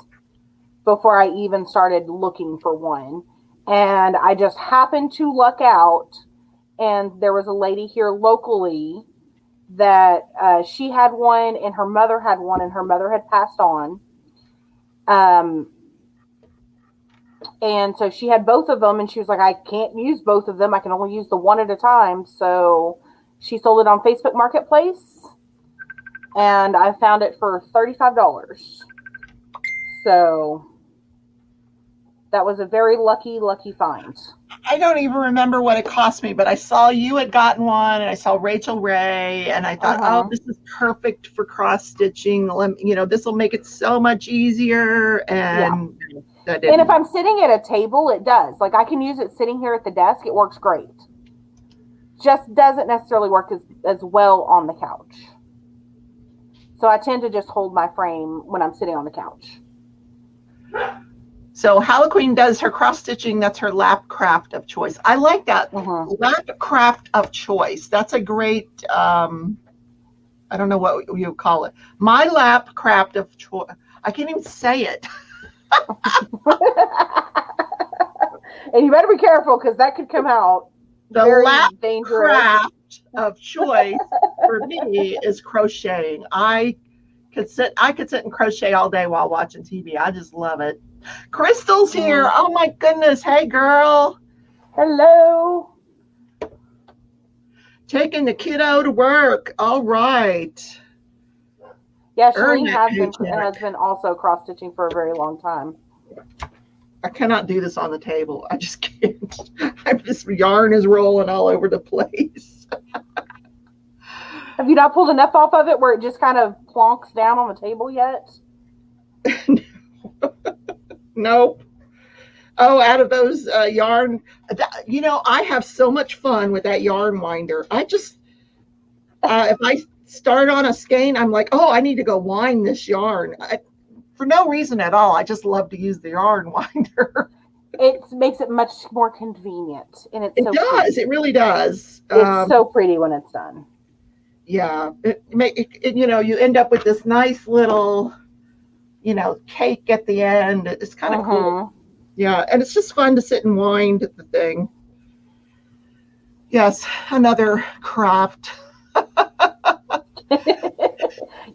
before I even started looking for one. And I just happened to luck out. And there was a lady here locally that she had one and her mother had one and her mother had passed on. And so she had both of them and she was like, I can't use both of them. I can only use the one at a time. So she sold it on Facebook Marketplace. And I found it for $35. So that was a very lucky find. I don't even remember what it cost me, but I saw you had gotten one and I saw Rachel Ray and I thought, oh, this is perfect for cross stitching. You know, this will make it so much easier. And if I'm sitting at a table, it does. Like I can use it sitting here at the desk. It works great. Just doesn't necessarily work as well on the couch. So I tend to just hold my frame when I'm sitting on the couch. So Halloween does her cross stitching. That's her lap craft of choice. I like that. Lap craft of choice. That's a great, I don't know what you call it. My lap craft of choice. I can't even say it. And you better be careful because that could come out. The lap craft of choice for me is crocheting. I could sit and crochet all day while watching TV. I just love it. Crystal's here. Oh my goodness. Hey girl. Hello. Taking the kiddo to work. All right. Yeah, Shalene has been also cross stitching for a very long time. I cannot do this on the table. I just can't. This yarn is rolling all over the place. Have you not pulled enough off of it where it just kind of plonks down on the table yet? Nope. Oh, out of those yarn, you know, I have so much fun with that yarn winder. I just, if I start on a skein, I'm like, oh, I need to go wind this yarn. For no reason at all. I just love to use the yarn winder. It makes it much more convenient. And it does. Pretty. It really does. It's so pretty when it's done. Yeah. You know, you end up with this nice little, you know, cake at the end. It's kind of cool. Yeah. And it's just fun to sit and wind the thing. Yes. Another craft.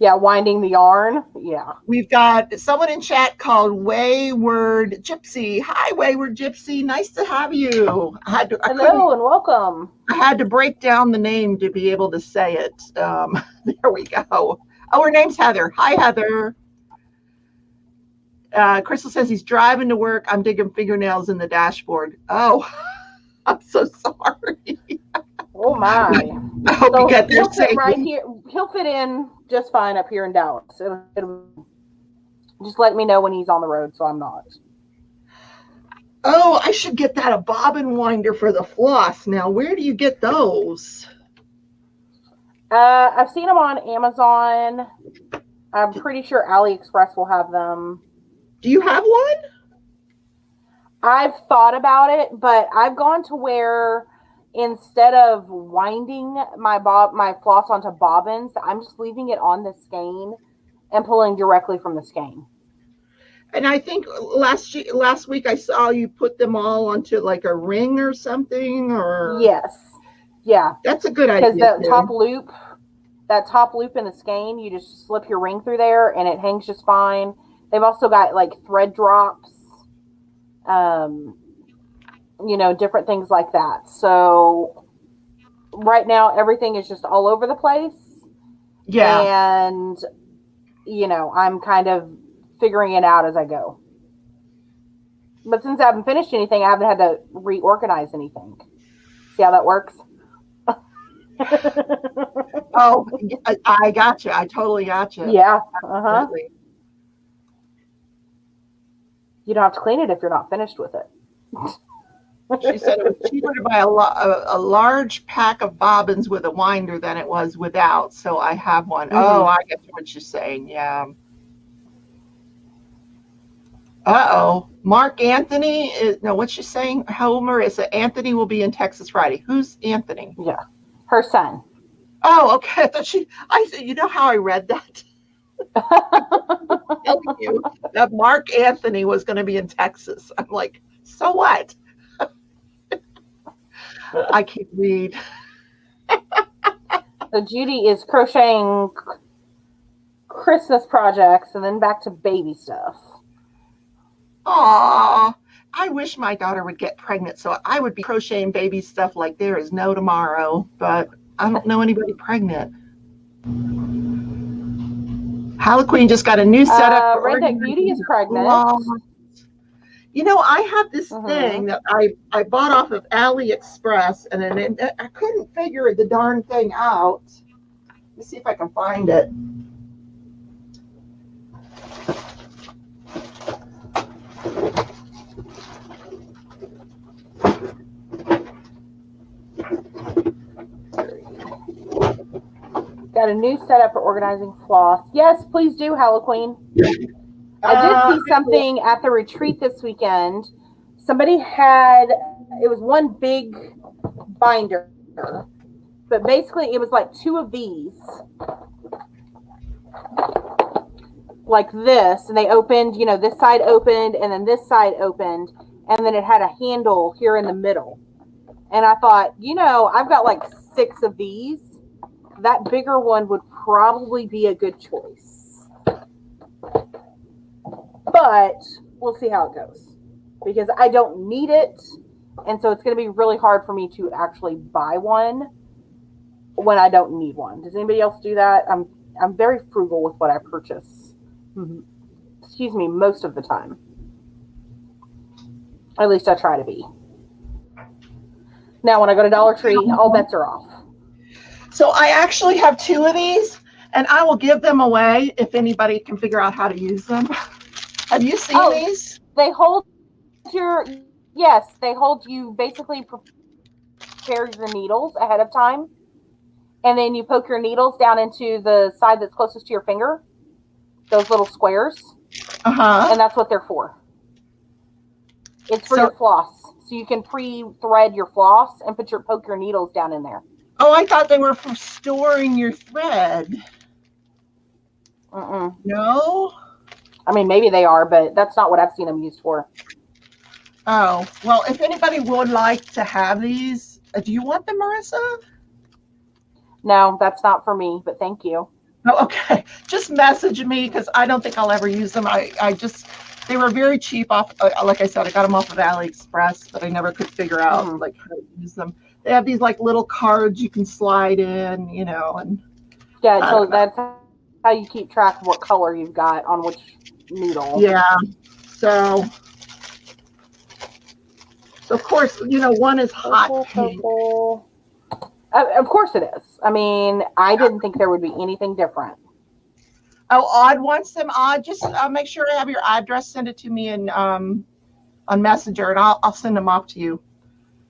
Yeah, winding the yarn. Yeah. We've got someone in chat called Wayward Gypsy. Hi, Wayward Gypsy. Nice to have you. Hello and welcome. I had to break down the name to be able to say it. There we go. Oh, her name's Heather. Hi, Heather. Crystal says he's driving to work. I'm digging fingernails in the dashboard. Oh, I'm so sorry. Oh my! I hope you get there he'll fit safely. right here. He'll fit in just fine up here in Dallas. Just let me know when he's on the road, so I'm not. Oh, I should get that a bobbin winder for the floss. Now, where do you get those? I've seen them on Amazon. I'm pretty sure AliExpress will have them. Do you have one? I've thought about it, but I've gone to where instead of winding my floss onto bobbins, I'm just leaving it on the skein and pulling directly from the skein. And I think last week I saw you put them all onto like a ring or something, or yes, yeah, that's a good idea. Because that top loop in the skein, you just slip your ring through there and it hangs just fine. They've also got like thread drops, different things like that. So right now everything is just all over the place. Yeah. And, I'm kind of figuring it out as I go. But since I haven't finished anything, I haven't had to reorganize anything. See how that works? Oh, I got you. I totally got you. Yeah. Uh-huh. You don't have to clean it if you're not finished with it. She said it was cheaper to buy a large pack of bobbins with a winder than it was without. So I have one. Mm-hmm. Oh, I get what you're saying. Yeah. Uh-oh. Mark Anthony what's she saying? Homer is that Anthony will be in Texas Friday. Who's Anthony? Yeah. Her son. Oh, okay. I thought you know how I read that? Telling you that Mark Anthony was going to be in Texas. I'm like, so what? I can't read. So Judy is crocheting Christmas projects and then back to baby stuff. Aw, I wish my daughter would get pregnant so I would be crocheting baby stuff like there is no tomorrow, but I don't know anybody pregnant. Queen just got a new setup. Redneck Beauty is pregnant. I have this thing that I bought off of AliExpress, and then I couldn't figure the darn thing out. Let me see if I can find it. Got a new setup for organizing floss. Yes, please do, Queen. I did see something at the retreat this weekend. Somebody it was one big binder, but basically it was like two of these, like this, and they opened, this side opened and then this side opened, and then it had a handle here in the middle. And I thought, I've got like 6 of these. That bigger one would probably be a good choice. But we'll see how it goes, because I don't need it. And so it's going to be really hard for me to actually buy one when I don't need one. Does anybody else do that? I'm very frugal with what I purchase. Excuse me, most of the time. At least I try to be. Now, when I go to Dollar Tree, all bets are off. So I actually have 2 of these, and I will give them away if anybody can figure out how to use them. Have you seen these? They hold you basically prepare your needles ahead of time, and then you poke your needles down into the side that's closest to your finger, those little squares. And that's what they're for. It's for your floss. So you can pre-thread your floss and poke your needles down in there. Oh, I thought they were for storing your thread. No? I mean, maybe they are, but that's not what I've seen them used for. Oh, well, if anybody would like to have these, do you want them, Marissa? No, that's not for me, but thank you. Oh, okay. Just message me because I don't think I'll ever use them. They were very cheap off. Like I said, I got them off of AliExpress, but I never could figure out Mm-hmm. like how to use them. They have these like little cards you can slide in, and Yeah, I so don't know. that's how you keep track of what color you've got on which noodle. Yeah. So, of course, one is hot Purple, pink. purple. Of course it is. I mean, I didn't think there would be anything different. Oh, Odd wants them. Odd, just make sure I have your address. Send it to me in on Messenger, and I'll send them off to you.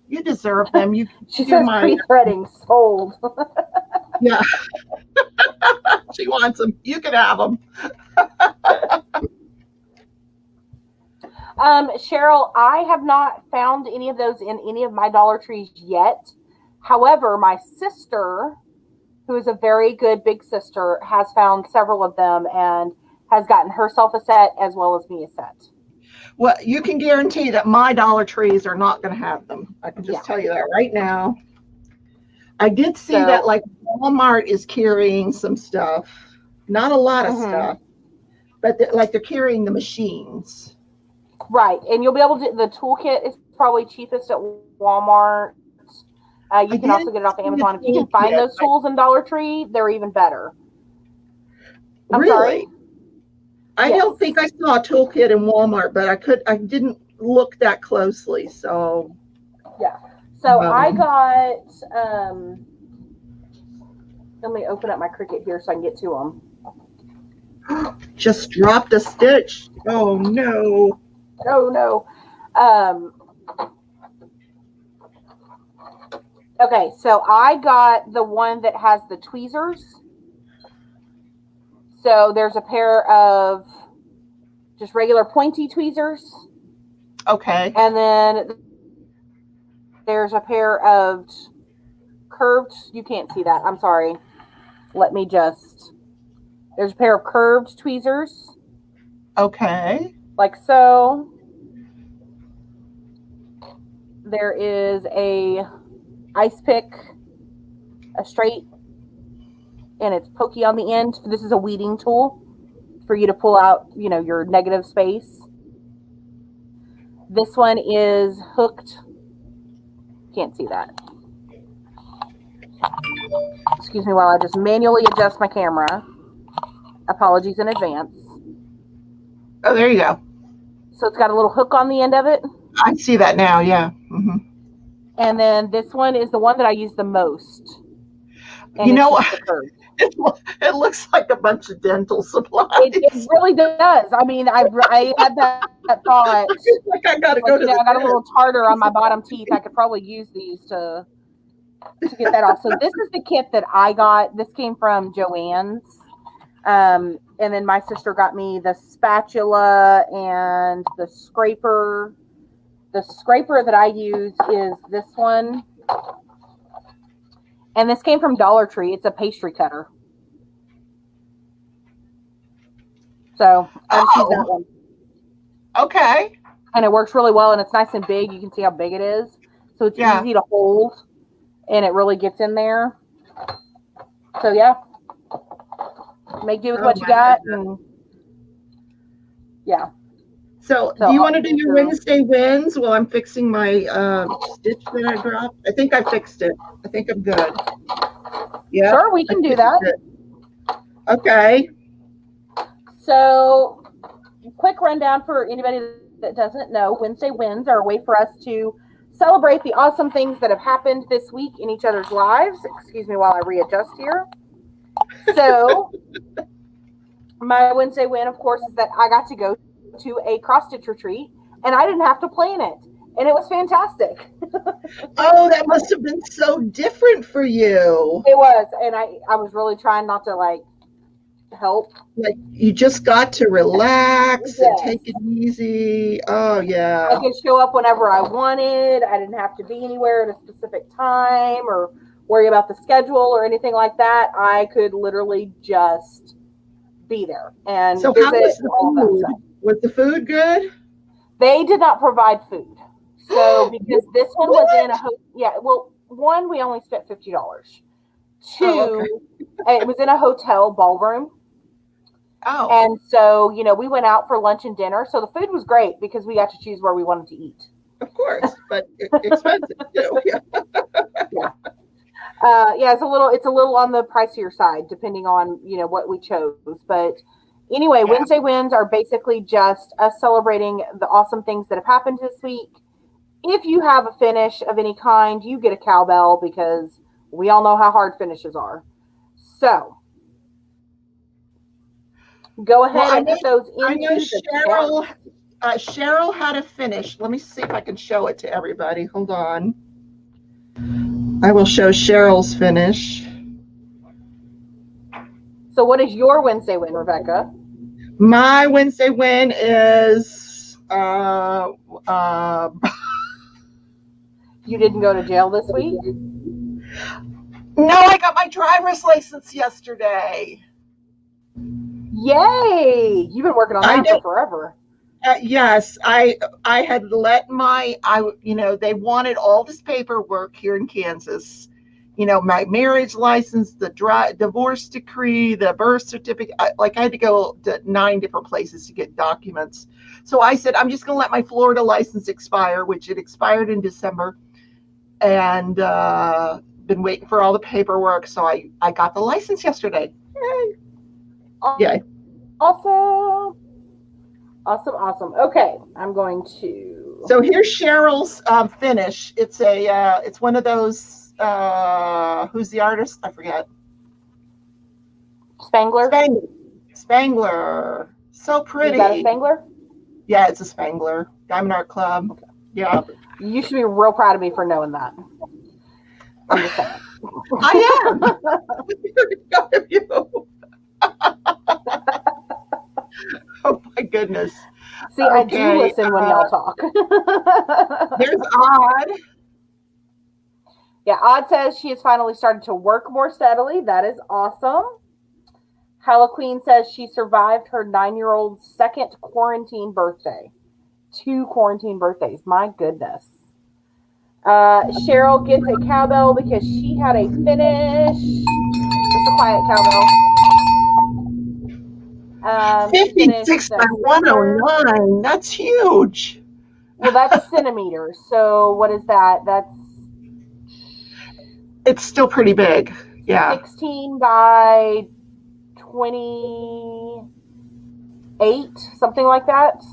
You deserve them. You She do says my pre-threading sold. yeah. She wants them. You can have them. Cheryl, I have not found any of those in any of my Dollar Trees yet. However, my sister, who is a very good big sister, has found several of them and has gotten herself a set as well as me a set. Well, you can guarantee that my Dollar Trees are not going to have them. I can just tell you that right now. I did see that like Walmart is carrying some stuff, not a lot of stuff, but they're carrying the machines. Right, and you'll be able to. The toolkit is probably cheapest at Walmart. You can also get it off Amazon. If you can find those tools in Dollar Tree, they're even better. I'm really? sorry? I don't think I saw a toolkit in Walmart, but I didn't look that closely. So yeah. So I got. Let me open up my Cricut here so I can get to them. Just dropped a stitch. Oh no. Oh no. Okay, so I got the one that has the tweezers. So there's a pair of just regular pointy tweezers. Okay. And then there's a pair of curved, you can't see that, I'm sorry. There's a pair of curved tweezers. Okay. Like so. There is a ice pick, a straight, and it's pokey on the end. This is a weeding tool for you to pull out, your negative space. This one is hooked. Can't see that. Excuse me while I just manually adjust my camera. Apologies in advance. Oh, there you go. So it's got a little hook on the end of it. I see that now, yeah. Mm-hmm. And then this one is the one that I use the most. And it looks like a bunch of dental supplies. It really does. I mean, I had that thought. Like I got to go to I got a little tartar on my bottom teeth. I could probably use these to get that off. So this is the kit that I got. This came from Joann's. And then my sister got me the spatula and the scraper. The scraper that I use is this one. And this came from Dollar Tree. It's a pastry cutter. So I just use that one. Okay. And it works really well, and it's nice and big. You can see how big it is. So it's easy to hold, and it really gets in there. So, yeah. Make do with what you got. And yeah. So do you want to do your Wednesday wins while I'm fixing my stitch that I dropped? I think I fixed it. I think I'm good. Yeah. Sure, we can do that. Okay. So, quick rundown for anybody that doesn't know. Wednesday wins are a way for us to celebrate the awesome things that have happened this week in each other's lives. Excuse me while I readjust here. So, my Wednesday win, of course, is that I got to go to a cross-stitch retreat, and I didn't have to plan it, and it was fantastic. Oh, that must have been so different for you. It was, and I was really trying not to, help. Like, you just got to relax and take it easy. Oh, yeah. I could show up whenever I wanted. I didn't have to be anywhere at a specific time or worry about the schedule or anything like that. I could literally just be there and so visit. How was the food? Was the food good? They did not provide food. So because this one was in a hotel. Yeah, well, one, we only spent $50. 2, it was in a hotel ballroom. Oh. And so, we went out for lunch and dinner. So the food was great because we got to choose where we wanted to eat. Of course, but expensive too. Yeah. Yeah, it's a little on the pricier side, depending on, what we chose. But anyway, Yeah. Wednesday wins are basically just us celebrating the awesome things that have happened this week. If you have a finish of any kind, you get a cowbell because we all know how hard finishes are. So go ahead and put those into the chat. Cheryl had a finish. Let me see if I can show it to everybody. Hold on. I will show Cheryl's finish. So what is your Wednesday win, Rebecca? My Wednesday win is you didn't go to jail this week? No, I got my driver's license yesterday. Yay! You've been working on that for forever. Yes, I had let they wanted all this paperwork here in Kansas, my marriage license, the divorce decree, the birth certificate. I had to go to 9 different places to get documents. So I said, I'm just going to let my Florida license expire, which it expired in December, and been waiting for all the paperwork. So I got the license yesterday. Yay. Awesome. Okay, I'm going to. So here's Cheryl's finish. It's it's one of those. Who's the artist? I forget. Spangler. So pretty. Is that a Spangler? Yeah, it's a Spangler. Diamond Art Club. Okay. Yeah. You should be real proud of me for knowing that. I'm just saying. I am. Proud of you. Oh my goodness. See, I do listen when y'all talk. There's Odd. Yeah, Odd says she has finally started to work more steadily. That is awesome. Queen says she survived her 9-year-old's second quarantine birthday. 2 quarantine birthdays. My goodness. Cheryl gets a cowbell because she had a finish. Just a quiet cowbell. 56 by 109. That's huge. Well, that's centimeters. So what is that? It's still pretty big. Yeah. 16 by 28, something like that.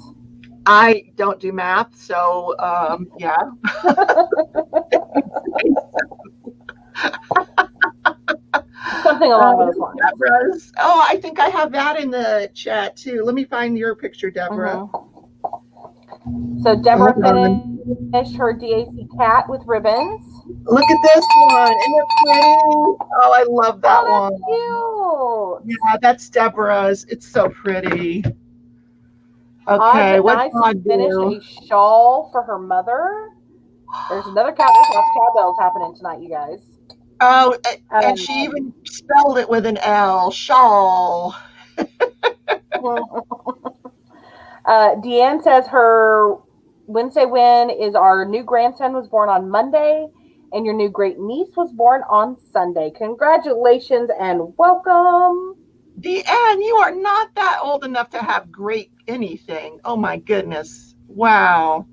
I don't do math, so yeah. Something along those lines. Deborah's. Oh, I think I have that in the chat too. Let me find your picture, Deborah. So Deborah finished her DAC cat with ribbons. Look at this one. Isn't it pretty? Oh, I love that one. Cute. Yeah, that's Deborah's. It's so pretty. Okay, what's Odd finished a shawl for her mother. There's another cow. There's lots of cowbells happening tonight, you guys. Oh, and she even spelled it with an L. Shawl. Deanne says her Wednesday win is our new grandson was born on Monday, and your new great niece was born on Sunday. Congratulations and welcome. Deanne, you are not that old enough to have great anything. Oh my goodness. Wow.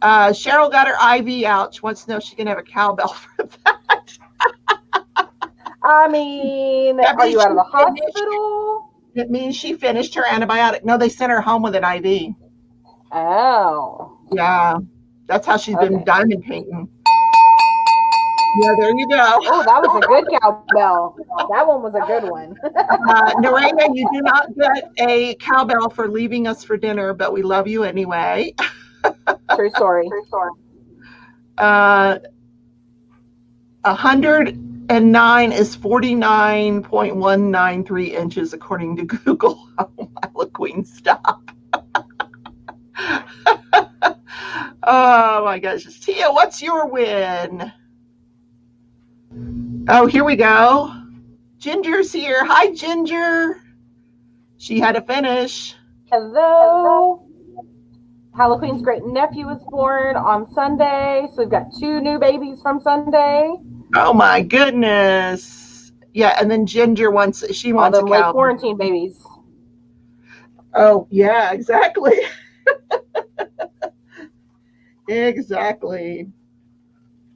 Cheryl got her IV out. She wants to know if she can have a cowbell for that. I mean, are you out of the hospital? It means she finished her antibiotic. No, they sent her home with an IV. Oh. Yeah. That's how she's been diamond painting. Yeah, there you go. Oh, that was a good cowbell. That one was a good one. Narena, you do not get a cowbell for leaving us for dinner, but we love you anyway. True story. 109 is 49.193 inches according to Google. Oh, my Queen, stop. Oh my gosh. Tia, what's your win? Oh, here we go. Ginger's here. Hi, Ginger. She had a finish. Hello. Queen's great nephew was born on Sunday. So we've got 2 new babies from Sunday. Oh my goodness. Yeah, and then Ginger wants a All them late cow. quarantine babies. Oh, yeah, exactly. Exactly.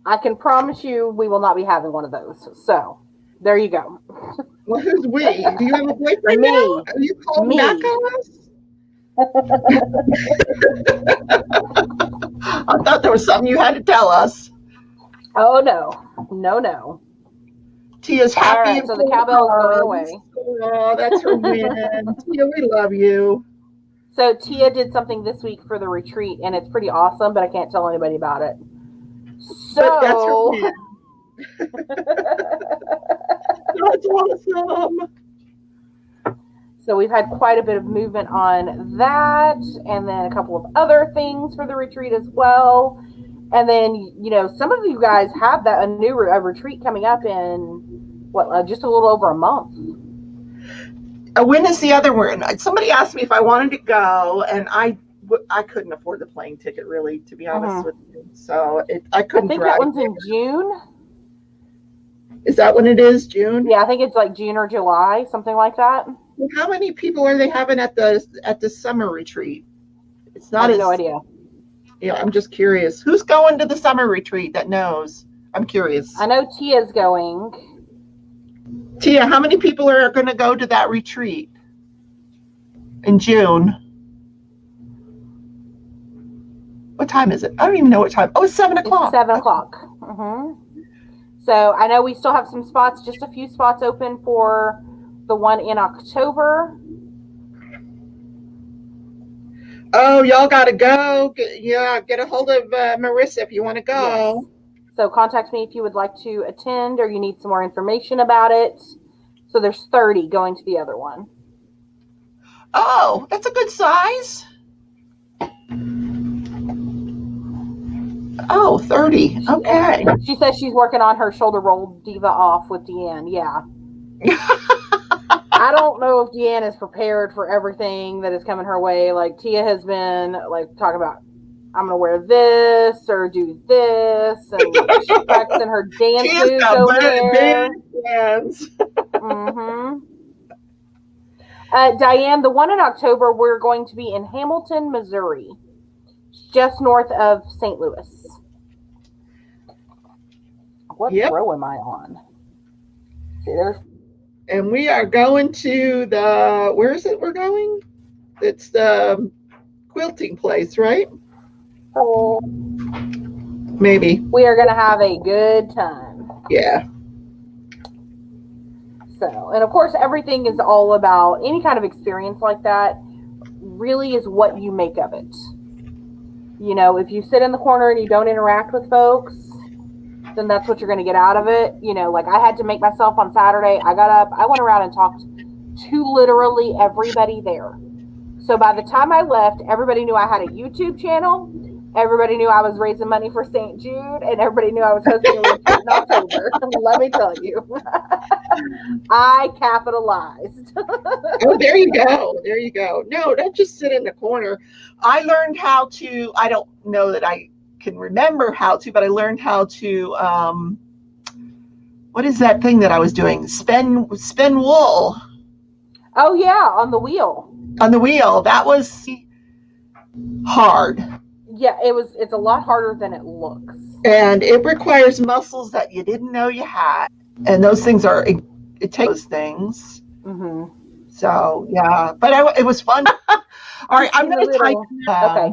I can promise you we will not be having one of those. So there you go. Well, who's we? Do you have a boyfriend Me. now? Are you calling back on us? I thought there was something you had to tell us. Oh, no. No. Tia's happy. All right, so the cowbell is going away. Oh, that's her win. Tia, we love you. So Tia did something this week for the retreat, and it's pretty awesome, but I can't tell anybody about it. So but that's her win. That's awesome. So we've had quite a bit of movement on that, and then a couple of other things for the retreat as well. And then, you know, some of you guys have a new retreat coming up in just a little over a month. When is the other one? Somebody asked me if I wanted to go, and I couldn't afford the plane ticket, really, to be honest with you. So I couldn't. I think that one's in June. Is that when it is? June? Yeah, I think it's like June or July, something like that. How many people are they having at the summer retreat? It's not. I have no idea. Yeah, I'm just curious. Who's going to the summer retreat that knows? I'm curious. I know Tia's going. Tia, how many people are going to go to that retreat in June? What time is it? I don't even know what time. Oh, it's 7 o'clock. It's 7 o'clock. Mm-hmm. So I know we still have some spots, just a few spots open for the one in October. Oh, y'all got to go. Get a hold of Marissa if you want to go. Yes. So contact me if you would like to attend or you need some more information about it. So there's 30 going to the other one. Oh, that's a good size. Oh, 30. Okay. She says she's working on her shoulder roll diva off with Deanne. Yeah. I don't know if Deanne is prepared for everything that is coming her way. Like Tia has been talking about, I'm going to wear this or do this. And she's practicing her dance moves over there. Mm-hmm. Diane, the one in October, we're going to be in Hamilton, Missouri, just north of St. Louis. What row am I on? See, there's. And we are going to where is it we're going? It's the quilting place, right? Oh. Maybe. We are going to have a good time. Yeah. So, and of course, everything is all about any kind of experience like that really is what you make of it. You know, if you sit in the corner and you don't interact with folks, then that's what you're going to get out of it. You know, like I had to make myself on Saturday. I got up, I went around and talked to literally everybody there. So by the time I left, everybody knew I had a YouTube channel. Everybody knew I was raising money for St. Jude, and everybody knew I was hosting a retreat in October. Let me tell you, I capitalized. Oh, there you go. There you go. No, don't just sit in the corner. I learned how to, I don't know that I can remember how to, but I learned how to, what is that thing that I was doing? Spin wool. Oh, yeah, on the wheel. On the wheel. That was hard. Yeah, it's a lot harder than it looks. And it requires muscles that you didn't know you had. And those things it takes those things. Mm-hmm. So, yeah. But it was fun. All right, I'm going to type. Okay.